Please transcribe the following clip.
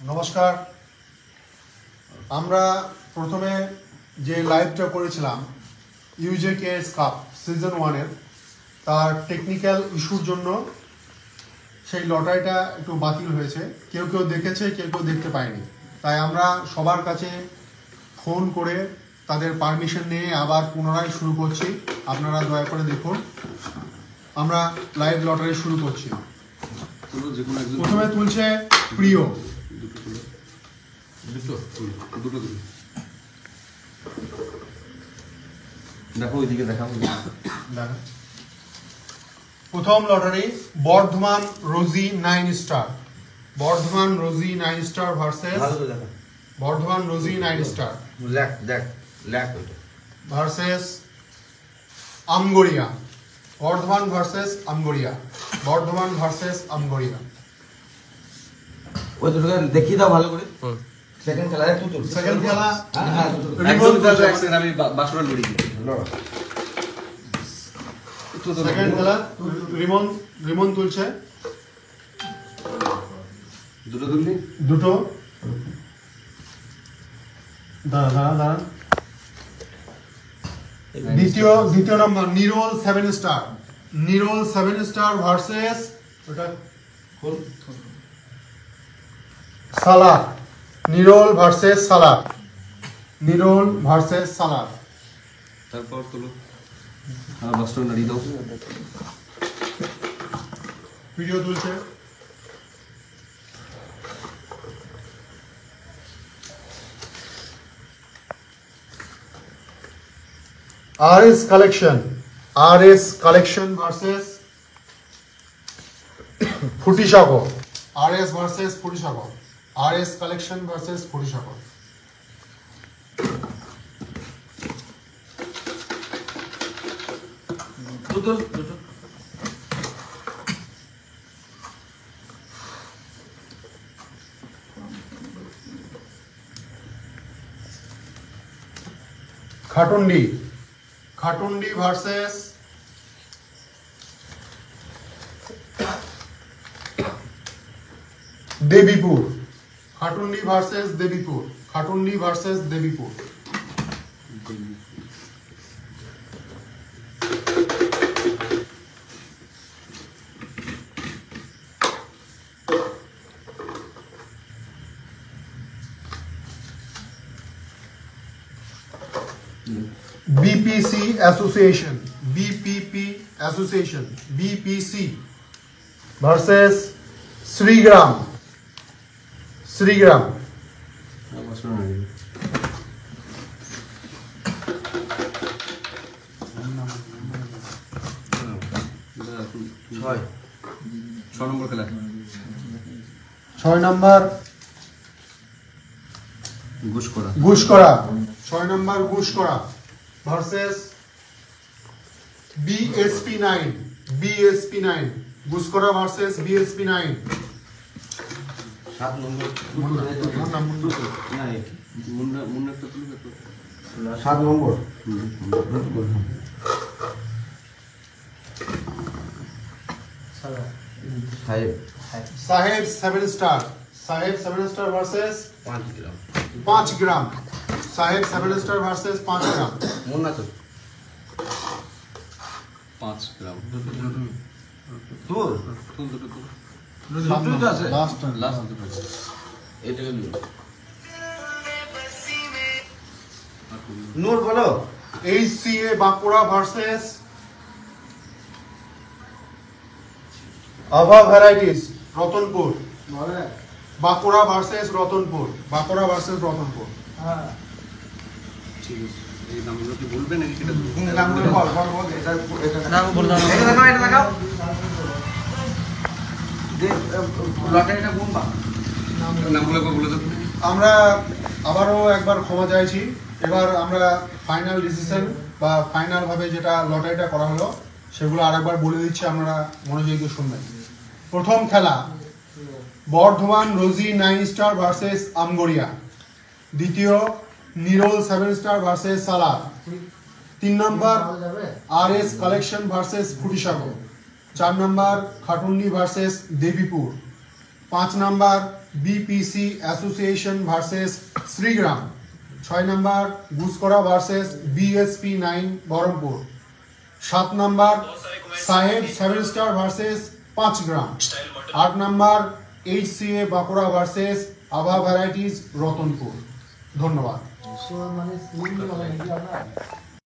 নমস্কার। আমরা প্রথমে যে লাইভটা করেছিলাম ইউজেকেএস কাপ সিজন 1 এর তার টেকনিক্যাল ইস্যুর জন্য সেই লটারিটা একটু বাতিল হয়েছে। কেউ কেউ দেখেছে, কেউ কেউ দেখতে পায়নি। তাই আমরা সবার কাছে ফোন করে তাদের পারমিশন নিয়ে আবার পুনরায় শুরু করছি। আপনারা দয়া করে দেখুন। আমরা লাইভ লটারি শুরু করছি। প্রথমে তুলছে প্রিয়। দেখো ওইদিকে দেখাবো। প্রথম lottery Bardhaman Rosy 9 star. Bardhaman Rosy 9 star versus Bardhaman Rosy 9 star versus Amgoria. Bardhaman versus Amgoria. Bardhaman versus Amgoria. ওই দুটো দেখিয়ে দাও ভালো করে। সেকেন্ড খেলা একটু তো সেকেন্ড খেলা রিমন দাও একসেকেন্ড আমি বাসুরা লড়ি লড়ো। সেকেন্ড খেলা রিমন তুলছে দুটো তুললি দুটো। দাঁড়া দ্বিতীয় number Nirol 7 star. Nirol 7 star versus ওটা সালার। নিরোল ভার্সেস সালার। নিরোল ভার্সেস সালার। তারপর তুলো আর বাসুরা লড়ি দাও। ভিডিও তুলছে RS collection versus Phutisagar. RS versus Phutisagar. RS collection versus Phutisagar. দুটো Khatundi versus Debipur. Khatundi versus Debipur. Khatundi versus Debipur. BPC Association, BPP Association, BPC versus Srigram. বাসুরা লড়ি 6 নম্বর খেলা 6 number Guskara 6 number Guskara versus BSP 9 Guskara versus BSP 9। 7 number না মুন্নাটা তুলবে তো 7 number Saheb 7 star. Saheb 7 star versus 5 ग्राम। साहेब 7 star versus 5 ग्राम। মুন্না তো 5 গ্রাম last এটাকে নিও নূর বলো। HCA Bankura versus Abha varieties Ratanpur. Bankura versus Ratanpur. Bankura versus Ratanpur. ঠিক আছে এই নামগুলো কি বলবে নাকি সেটা নামগুলো বল এটা নাম বল দাও। এটা দেখাও দে লটারিটা কোন নামগুলো বলে দাও। আমরা আবারও একবার ক্ষমা চাইছি। এবার আমরা ফাইনাল ডিসিশন বা ফাইনাল ভাবে যেটা লটারিটা করা হলো সেগুলো আরেকবার বলে দিচ্ছি, আপনারা মনোযোগ দিয়ে শুনবেন। প্রথম খেলা Bardhaman Rosy 9 star versus Amgoria. দ্বিতীয় Nirol 7 star versus Salar. 3 number RS collection versus Phutisagar. 4 number Khatundi versus Debipur. 5 number BPC association versus Srigram. 6 number Guskara versus BSP 9 Baharampur. 7 number Saheb 7 star versus 5 গ্রাম। 8 number HCA Bankura versus Abha varieties Ratanpur. ধন্যবাদ।